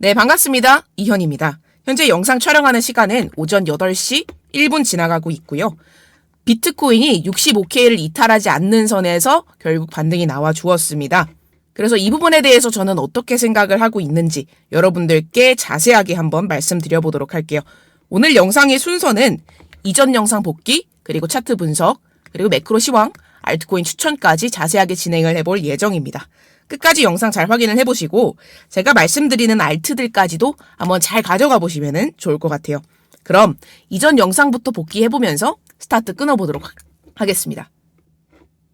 네, 반갑습니다. 이현입니다. 현재 영상 촬영하는 시간은 오전 8시 1분 지나가고 있고요. 비트코인이 65K를 이탈하지 않는 선에서 결국 반등이 나와 주었습니다. 그래서 이 부분에 대해서 저는 어떻게 생각을 하고 있는지 여러분들께 자세하게 한번 말씀드려보도록 할게요. 오늘 영상의 순서는 이전 영상 복기, 그리고 차트 분석, 그리고 매크로 시황, 알트코인 추천까지 자세하게 진행을 해볼 예정입니다. 끝까지 영상 잘 확인을 해보시고 제가 말씀드리는 알트들까지도 한번 잘 가져가 보시면 좋을 것 같아요. 그럼 이전 영상부터 복귀해보면서 스타트 끊어보도록 하겠습니다.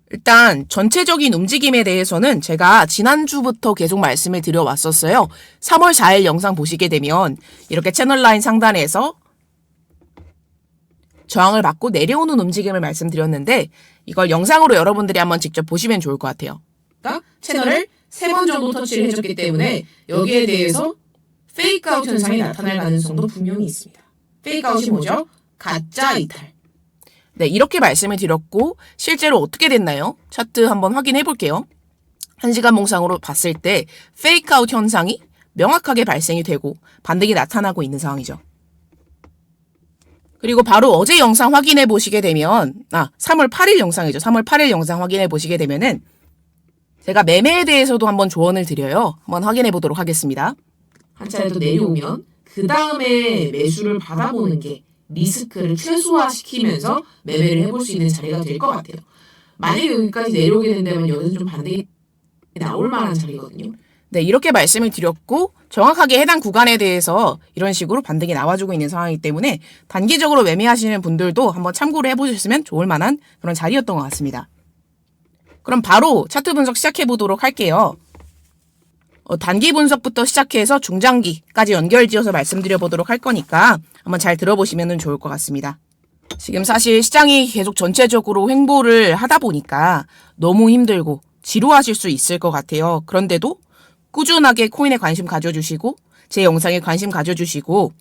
일단 전체적인 움직임에 대해서는 제가 지난주부터 계속 말씀을 드려왔었어요. 3월 4일 영상 보시게 되면 이렇게 채널라인 상단에서 저항을 받고 내려오는 움직임을 말씀드렸는데 이걸 영상으로 여러분들이 한번 직접 보시면 좋을 것 같아요. 채널을 3번 정도 터치를 해줬기 때문에 여기에 대해서 페이크아웃 현상이 나타날 가능성도 분명히 있습니다. 페이크아웃이 뭐죠? 가짜 이탈. 네, 이렇게 말씀을 드렸고 실제로 어떻게 됐나요? 차트 한번 확인해 볼게요. 1시간 몽상으로 봤을 때 페이크아웃 현상이 명확하게 발생이 되고 반등이 나타나고 있는 상황이죠. 그리고 바로 어제 영상 확인해 보시게 되면 3월 8일 영상이죠. 3월 8일 영상 확인해 보시게 되면은 제가 매매에 대해서도 한번 조언을 드려요. 한번 확인해 보도록 하겠습니다. 한 차례 더 내려오면 그 다음에 매수를 받아보는 게 리스크를 최소화시키면서 매매를 해볼 수 있는 자리가 될 것 같아요. 만약에 여기까지 내려오게 된다면 여기서 좀 반등이 나올 만한 자리거든요. 네, 이렇게 말씀을 드렸고 정확하게 해당 구간에 대해서 이런 식으로 반등이 나와주고 있는 상황이기 때문에 단기적으로 매매하시는 분들도 한번 참고를 해보셨으면 좋을 만한 그런 자리였던 것 같습니다. 그럼 바로 차트 분석 시작해 보도록 할게요. 단기 분석부터 시작해서 중장기까지 연결지어서 말씀드려 보도록 할 거니까 한번 잘 들어보시면 좋을 것 같습니다. 지금 사실 시장이 계속 전체적으로 횡보를 하다 보니까 너무 힘들고 지루하실 수 있을 것 같아요. 그런데도 꾸준하게 코인에 관심 가져주시고 제 영상에 관심 가져주시고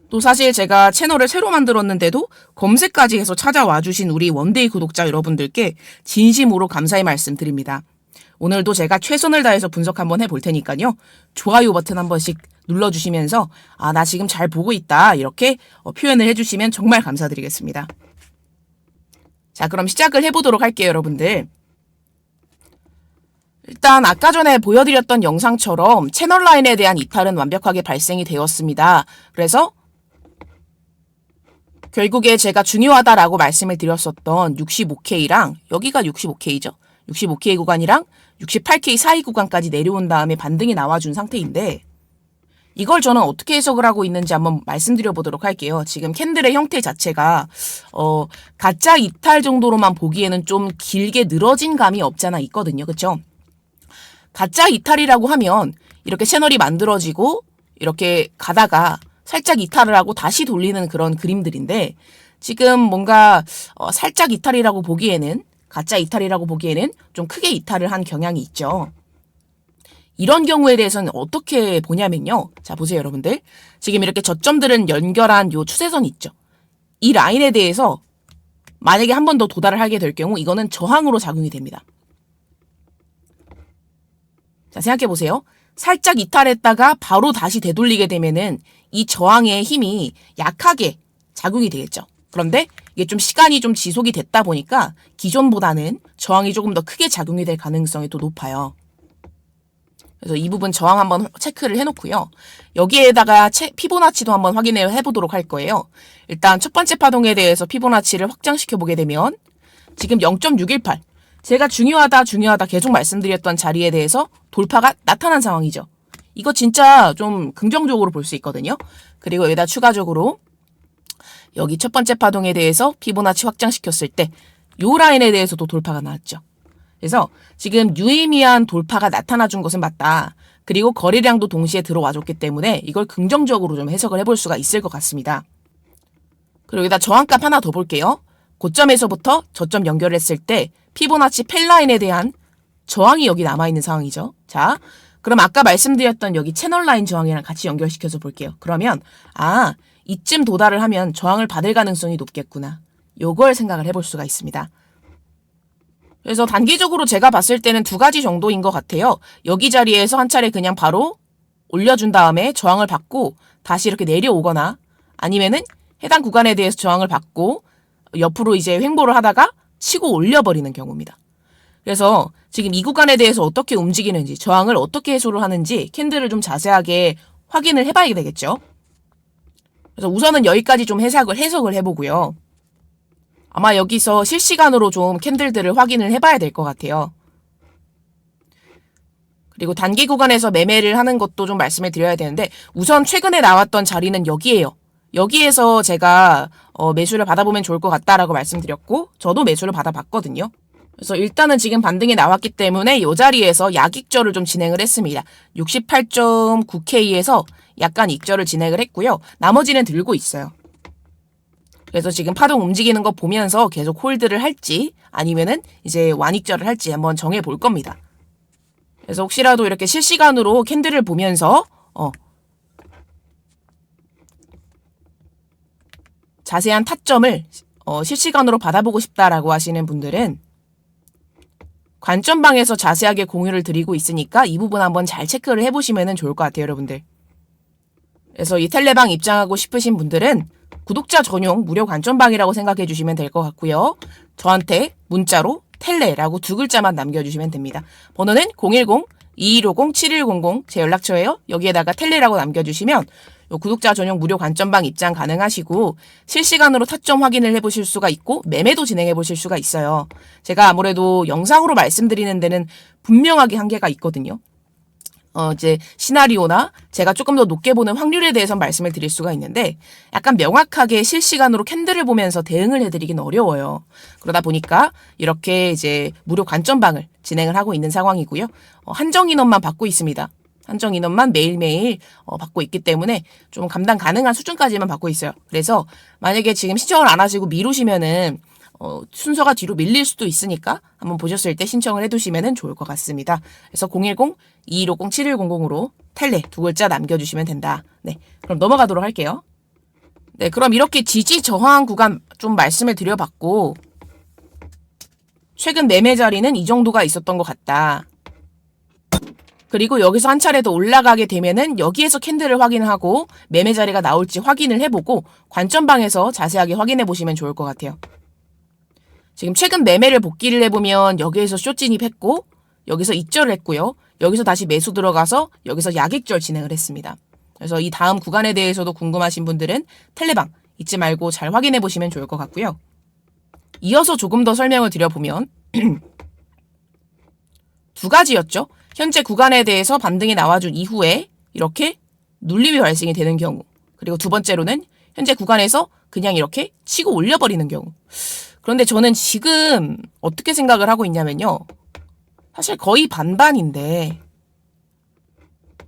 또 사실 제가 채널을 새로 만들었는데도 검색까지 해서 찾아와 주신 우리 원데이 구독자 여러분들께 진심으로 감사의 말씀 드립니다. 오늘도 제가 최선을 다해서 분석 한번 해볼 테니까요. 좋아요 버튼 한 번씩 눌러주시면서 나 지금 잘 보고 있다 이렇게 표현을 해주시면 정말 감사드리겠습니다. 자, 그럼 시작을 해보도록 할게요, 여러분들. 일단 아까 전에 보여드렸던 영상처럼 채널 라인에 대한 이탈은 완벽하게 발생이 되었습니다. 그래서 결국에 제가 중요하다라고 말씀을 드렸었던 65K랑 여기가 65K죠. 65K 구간이랑 68K 사이 구간까지 내려온 다음에 반등이 나와준 상태인데 이걸 저는 어떻게 해석을 하고 있는지 한번 말씀드려 보도록 할게요. 지금 캔들의 형태 자체가 가짜 이탈 정도로만 보기에는 좀 길게 늘어진 감이 없잖아 있거든요. 그쵸? 가짜 이탈이라고 하면 이렇게 채널이 만들어지고 이렇게 가다가 살짝 이탈을 하고 다시 돌리는 그런 그림들인데 지금 뭔가 살짝 이탈이라고 보기에는 가짜 이탈이라고 보기에는 좀 크게 이탈을 한 경향이 있죠. 이런 경우에 대해서는 어떻게 보냐면요. 자, 보세요, 여러분들. 지금 이렇게 저점들은 연결한 요 추세선 있죠. 이 라인에 대해서 만약에 한 번 더 도달을 하게 될 경우 이거는 저항으로 작용이 됩니다. 자, 생각해 보세요. 살짝 이탈했다가 바로 다시 되돌리게 되면은 이 저항의 힘이 약하게 작용이 되겠죠. 그런데 이게 좀 시간이 좀 지속이 됐다 보니까 기존보다는 저항이 조금 더 크게 작용이 될 가능성이 또 높아요. 그래서 이 부분 저항 한번 체크를 해놓고요. 여기에다가 피보나치도 한번 확인을 해보도록 할 거예요. 일단 첫 번째 파동에 대해서 피보나치를 확장시켜 보게 되면 지금 0.618 제가 중요하다 계속 말씀드렸던 자리에 대해서 돌파가 나타난 상황이죠. 이거 진짜 좀 긍정적으로 볼 수 있거든요. 그리고 여기다 추가적으로 여기 첫 번째 파동에 대해서 피보나치 확장시켰을 때 요 라인에 대해서도 돌파가 나왔죠. 그래서 지금 유의미한 돌파가 나타나준 것은 맞다. 그리고 거래량도 동시에 들어와줬기 때문에 이걸 긍정적으로 좀 해석을 해볼 수가 있을 것 같습니다. 그리고 여기다 저항값 하나 더 볼게요. 고점에서부터 저점 연결했을 때 피보나치 펠라인에 대한 저항이 여기 남아있는 상황이죠. 자, 그럼 아까 말씀드렸던 여기 채널 라인 저항이랑 같이 연결시켜서 볼게요. 그러면 이쯤 도달을 하면 저항을 받을 가능성이 높겠구나. 요걸 생각을 해볼 수가 있습니다. 그래서 단기적으로 제가 봤을 때는 두 가지 정도인 것 같아요. 여기 자리에서 한 차례 그냥 바로 올려준 다음에 저항을 받고 다시 이렇게 내려오거나 아니면은 해당 구간에 대해서 저항을 받고 옆으로 이제 횡보를 하다가 치고 올려버리는 경우입니다. 그래서 지금 이 구간에 대해서 어떻게 움직이는지, 저항을 어떻게 해소를 하는지 캔들을 좀 자세하게 확인을 해봐야 되겠죠. 그래서 우선은 여기까지 좀 해석을 해보고요. 아마 여기서 실시간으로 좀 캔들들을 확인을 해봐야 될 것 같아요. 그리고 단기 구간에서 매매를 하는 것도 좀 말씀을 드려야 되는데 우선 최근에 나왔던 자리는 여기예요. 여기에서 제가 매수를 받아보면 좋을 것 같다라고 말씀드렸고 저도 매수를 받아봤거든요. 그래서 일단은 지금 반등이 나왔기 때문에 이 자리에서 약익절을 좀 진행을 했습니다. 68.9K에서 약간 익절을 진행을 했고요. 나머지는 들고 있어요. 그래서 지금 파동 움직이는 거 보면서 계속 홀드를 할지 아니면은 이제 완익절을 할지 한번 정해 볼 겁니다. 그래서 혹시라도 이렇게 실시간으로 캔들을 보면서 자세한 타점을 실시간으로 받아보고 싶다라고 하시는 분들은 관점방에서 자세하게 공유를 드리고 있으니까 이 부분 한번 잘 체크를 해보시면 좋을 것 같아요, 여러분들. 그래서 이 텔레방 입장하고 싶으신 분들은 구독자 전용 무료 관점방이라고 생각해 주시면 될 것 같고요. 저한테 문자로 텔레라고 두 글자만 남겨주시면 됩니다. 번호는 010-2150-7100 제 연락처예요. 여기에다가 텔레라고 남겨주시면 요 구독자 전용 무료 관점방 입장 가능하시고 실시간으로 타점 확인을 해보실 수가 있고 매매도 진행해 보실 수가 있어요. 제가 아무래도 영상으로 말씀드리는 데는 분명하게 한계가 있거든요. 이제 시나리오나 제가 조금 더 높게 보는 확률에 대해서 말씀을 드릴 수가 있는데 약간 명확하게 실시간으로 캔들을 보면서 대응을 해드리긴 어려워요. 그러다 보니까 이렇게 이제 무료 관점방을 진행을 하고 있는 상황이고요. 한정 인원만 받고 있습니다. 한정 인원만 매일매일 받고 있기 때문에 좀 감당 가능한 수준까지만 받고 있어요. 그래서 만약에 지금 신청을 안 하시고 미루시면은 순서가 뒤로 밀릴 수도 있으니까 한번 보셨을 때 신청을 해두시면 좋을 것 같습니다. 그래서 010-2150-7100으로 텔레 두 글자 남겨주시면 된다. 네, 그럼 넘어가도록 할게요. 네, 그럼 이렇게 지지 저항 구간 좀 말씀을 드려봤고 최근 매매 자리는 이 정도가 있었던 것 같다. 그리고 여기서 한 차례 더 올라가게 되면은 여기에서 캔들을 확인하고 매매 자리가 나올지 확인을 해보고 관점방에서 자세하게 확인해 보시면 좋을 것 같아요. 지금 최근 매매를 복기를 해보면 여기에서 숏 진입했고 여기서 익절을 했고요. 여기서 다시 매수 들어가서 여기서 약익절 진행을 했습니다. 그래서 이 다음 구간에 대해서도 궁금하신 분들은 텔레방 잊지 말고 잘 확인해 보시면 좋을 것 같고요. 이어서 조금 더 설명을 드려보면 두 가지였죠. 현재 구간에 대해서 반등이 나와준 이후에 이렇게 눌림이 발생이 되는 경우, 그리고 두 번째로는 현재 구간에서 그냥 이렇게 치고 올려버리는 경우. 그런데 저는 지금 어떻게 생각을 하고 있냐면요. 사실 거의 반반인데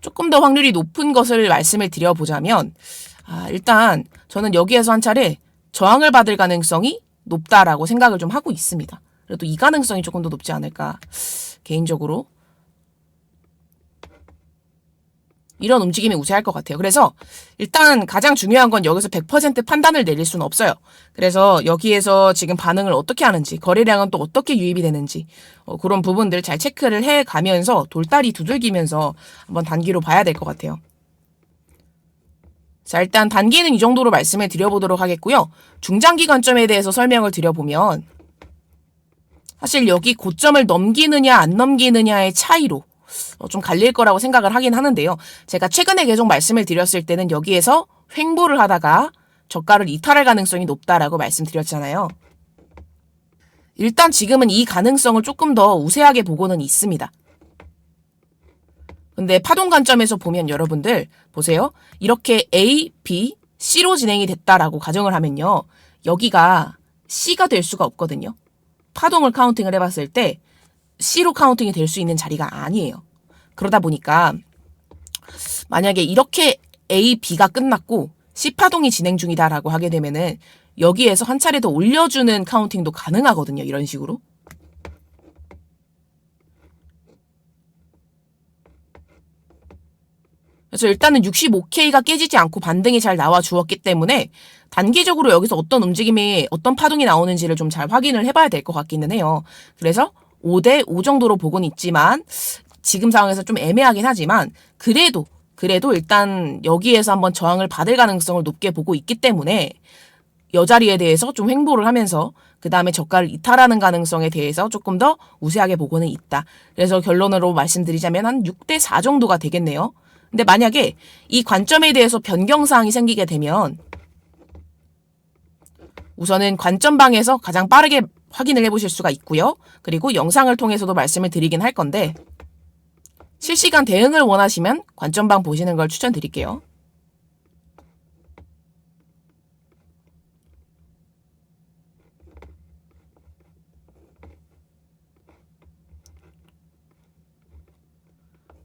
조금 더 확률이 높은 것을 말씀을 드려보자면 일단 저는 여기에서 한 차례 저항을 받을 가능성이 높다라고 생각을 좀 하고 있습니다. 그래도 이 가능성이 조금 더 높지 않을까 개인적으로 이런 움직임이 우세할 것 같아요. 그래서 일단 가장 중요한 건 여기서 100% 판단을 내릴 수는 없어요. 그래서 여기에서 지금 반응을 어떻게 하는지, 거래량은 또 어떻게 유입이 되는지 그런 부분들 잘 체크를 해가면서 돌다리 두들기면서 한번 단기로 봐야 될 것 같아요. 자, 일단 단기는 이 정도로 말씀을 드려보도록 하겠고요. 중장기 관점에 대해서 설명을 드려보면 사실 여기 고점을 넘기느냐 안 넘기느냐의 차이로 좀 갈릴 거라고 생각을 하긴 하는데요. 제가 최근에 계속 말씀을 드렸을 때는 여기에서 횡보를 하다가 저가를 이탈할 가능성이 높다라고 말씀드렸잖아요. 일단 지금은 이 가능성을 조금 더 우세하게 보고는 있습니다. 근데 파동 관점에서 보면 여러분들 보세요. 이렇게 A, B, C로 진행이 됐다라고 가정을 하면요. 여기가 C가 될 수가 없거든요. 파동을 카운팅을 해봤을 때 C로 카운팅이 될 수 있는 자리가 아니에요. 그러다 보니까 만약에 이렇게 A, B가 끝났고 C 파동이 진행 중이다라고 하게 되면은 여기에서 한 차례 더 올려주는 카운팅도 가능하거든요. 이런 식으로. 그래서 일단은 65K가 깨지지 않고 반등이 잘 나와 주었기 때문에 단기적으로 여기서 어떤 움직임이 어떤 파동이 나오는지를 좀 잘 확인을 해봐야 될 것 같기는 해요. 그래서 5대 5 정도로 보고는 있지만 지금 상황에서 좀 애매하긴 하지만 그래도 일단 여기에서 한번 저항을 받을 가능성을 높게 보고 있기 때문에 여자리에 대해서 좀 횡보를 하면서 그 다음에 저가를 이탈하는 가능성에 대해서 조금 더 우세하게 보고는 있다. 그래서 결론으로 말씀드리자면 한 6대 4 정도가 되겠네요. 근데 만약에 이 관점에 대해서 변경사항이 생기게 되면 우선은 관점방에서 가장 빠르게 확인을 해보실 수가 있고요. 그리고 영상을 통해서도 말씀을 드리긴 할 건데 실시간 대응을 원하시면 관점방 보시는 걸 추천드릴게요.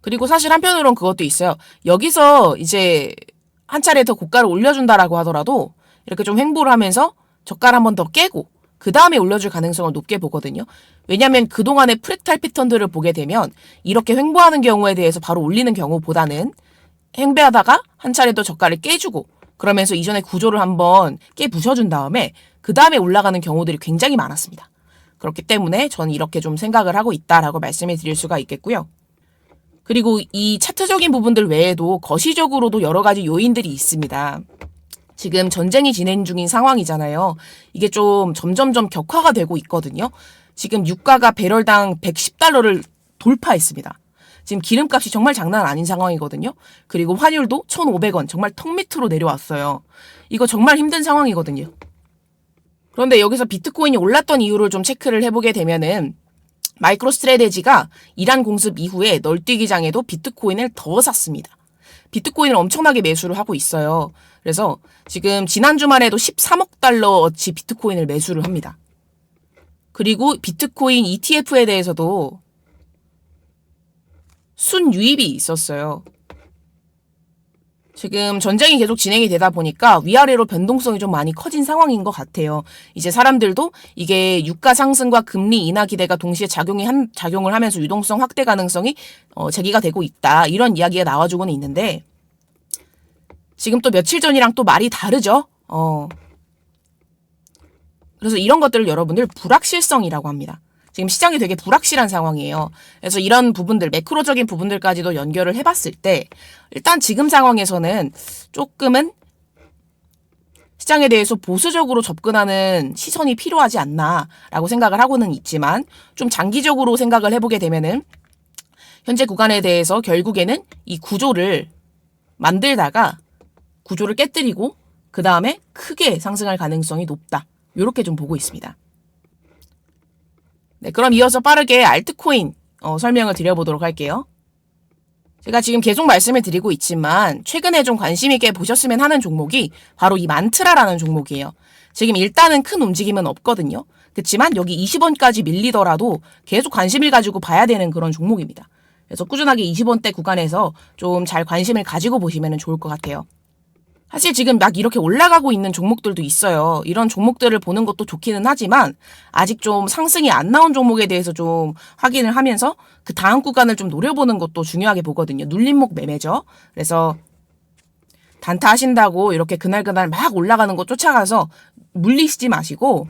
그리고 사실 한편으로는 그것도 있어요. 여기서 이제 한 차례 더 고가를 올려준다라고 하더라도 이렇게 좀 횡보를 하면서 저가를 한 번 더 깨고 그 다음에 올려줄 가능성을 높게 보거든요. 왜냐하면 그동안의 프랙탈 패턴들을 보게 되면 이렇게 횡보하는 경우에 대해서 바로 올리는 경우보다는 횡배하다가 한 차례 더 저가를 깨주고 그러면서 이전의 구조를 한번 깨부셔준 다음에 그 다음에 올라가는 경우들이 굉장히 많았습니다. 그렇기 때문에 저는 이렇게 좀 생각을 하고 있다라고 말씀을 드릴 수가 있겠고요. 그리고 이 차트적인 부분들 외에도 거시적으로도 여러 가지 요인들이 있습니다. 지금 전쟁이 진행 중인 상황이잖아요. 이게 좀 점점점 격화가 되고 있거든요. 지금 유가가 배럴당 110달러를 돌파했습니다. 지금 기름값이 정말 장난 아닌 상황이거든요. 그리고 환율도 1,500원 정말 턱 밑으로 내려왔어요. 이거 정말 힘든 상황이거든요. 그런데 여기서 비트코인이 올랐던 이유를 좀 체크를 해보게 되면은 마이크로 스트래테지가 이란 공습 이후에 널뛰기장에도 비트코인을 더 샀습니다. 비트코인을 엄청나게 매수를 하고 있어요. 그래서 지금 지난 주말에도 13억 달러어치 비트코인을 매수를 합니다. 그리고 비트코인 ETF에 대해서도 순유입이 있었어요. 지금 전쟁이 계속 진행이 되다 보니까 위아래로 변동성이 좀 많이 커진 상황인 것 같아요. 이제 사람들도 이게 유가 상승과 금리 인하 기대가 동시에 작용을 하면서 유동성 확대 가능성이 제기가 되고 있다. 이런 이야기가 나와주고는 있는데 지금 또 며칠 전이랑 또 말이 다르죠. 그래서 이런 것들을 여러분들 불확실성이라고 합니다. 지금 시장이 되게 불확실한 상황이에요. 그래서 이런 부분들, 매크로적인 부분들까지도 연결을 해봤을 때 일단 지금 상황에서는 조금은 시장에 대해서 보수적으로 접근하는 시선이 필요하지 않나라고 생각을 하고는 있지만 좀 장기적으로 생각을 해보게 되면은 현재 구간에 대해서 결국에는 이 구조를 만들다가 구조를 깨뜨리고 그 다음에 크게 상승할 가능성이 높다. 이렇게 좀 보고 있습니다. 네, 그럼 이어서 빠르게 알트코인 설명을 드려보도록 할게요. 제가 지금 계속 말씀을 드리고 있지만 최근에 좀 관심 있게 보셨으면 하는 종목이 바로 이 만트라라는 종목이에요. 지금 일단은 큰 움직임은 없거든요. 그렇지만 여기 20원까지 밀리더라도 계속 관심을 가지고 봐야 되는 그런 종목입니다. 그래서 꾸준하게 20원대 구간에서 좀 잘 관심을 가지고 보시면 좋을 것 같아요. 사실 지금 막 이렇게 올라가고 있는 종목들도 있어요. 이런 종목들을 보는 것도 좋기는 하지만 아직 좀 상승이 안 나온 종목에 대해서 좀 확인을 하면서 그 다음 구간을 좀 노려보는 것도 중요하게 보거든요. 눌림목 매매죠. 그래서 단타 하신다고 이렇게 그날그날 막 올라가는 거 쫓아가서 물리시지 마시고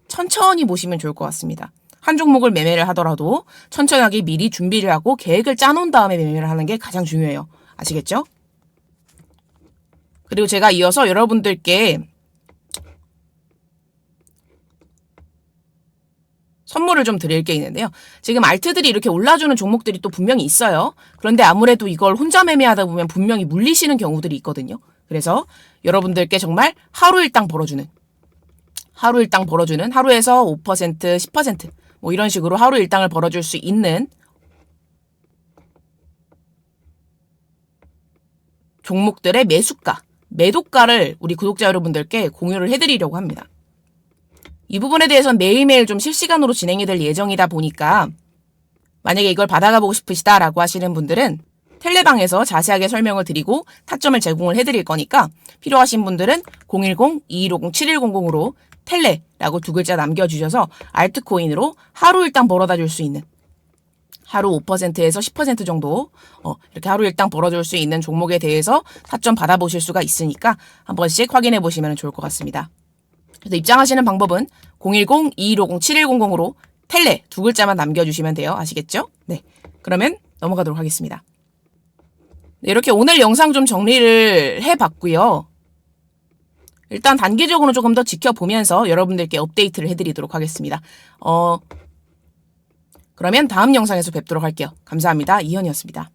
천천히 보시면 좋을 것 같습니다. 한 종목을 매매를 하더라도 천천하게 미리 준비를 하고 계획을 짜놓은 다음에 매매를 하는 게 가장 중요해요. 아시겠죠? 그리고 제가 이어서 여러분들께 선물을 좀 드릴 게 있는데요. 지금 알트들이 이렇게 올라주는 종목들이 또 분명히 있어요. 그런데 아무래도 이걸 혼자 매매하다 보면 분명히 물리시는 경우들이 있거든요. 그래서 여러분들께 정말 하루 일당 벌어주는 하루에서 5%, 10% 뭐 이런 식으로 하루 일당을 벌어줄 수 있는 종목들의 매수가, 매도가를 우리 구독자 여러분들께 공유를 해드리려고 합니다. 이 부분에 대해서는 매일매일 좀 실시간으로 진행이 될 예정이다 보니까 만약에 이걸 받아가 보고 싶으시다라고 하시는 분들은 텔레방에서 자세하게 설명을 드리고 타점을 제공을 해드릴 거니까 필요하신 분들은 010-2150-7100으로 텔레라고 2글자 남겨주셔서 알트코인으로 하루 일당 벌어다 줄 수 있는 하루 5%에서 10% 정도 이렇게 하루 일당 벌어줄 수 있는 종목에 대해서 타점 받아보실 수가 있으니까 한 번씩 확인해 보시면 좋을 것 같습니다. 그래서 입장하시는 방법은 010-2150-7100으로 텔레 두 글자만 남겨주시면 돼요. 아시겠죠? 네. 그러면 넘어가도록 하겠습니다. 네, 이렇게 오늘 영상 좀 정리를 해봤고요. 일단 단계적으로 조금 더 지켜보면서 여러분들께 업데이트를 해드리도록 하겠습니다. 그러면 다음 영상에서 뵙도록 할게요. 감사합니다. 이현이었습니다.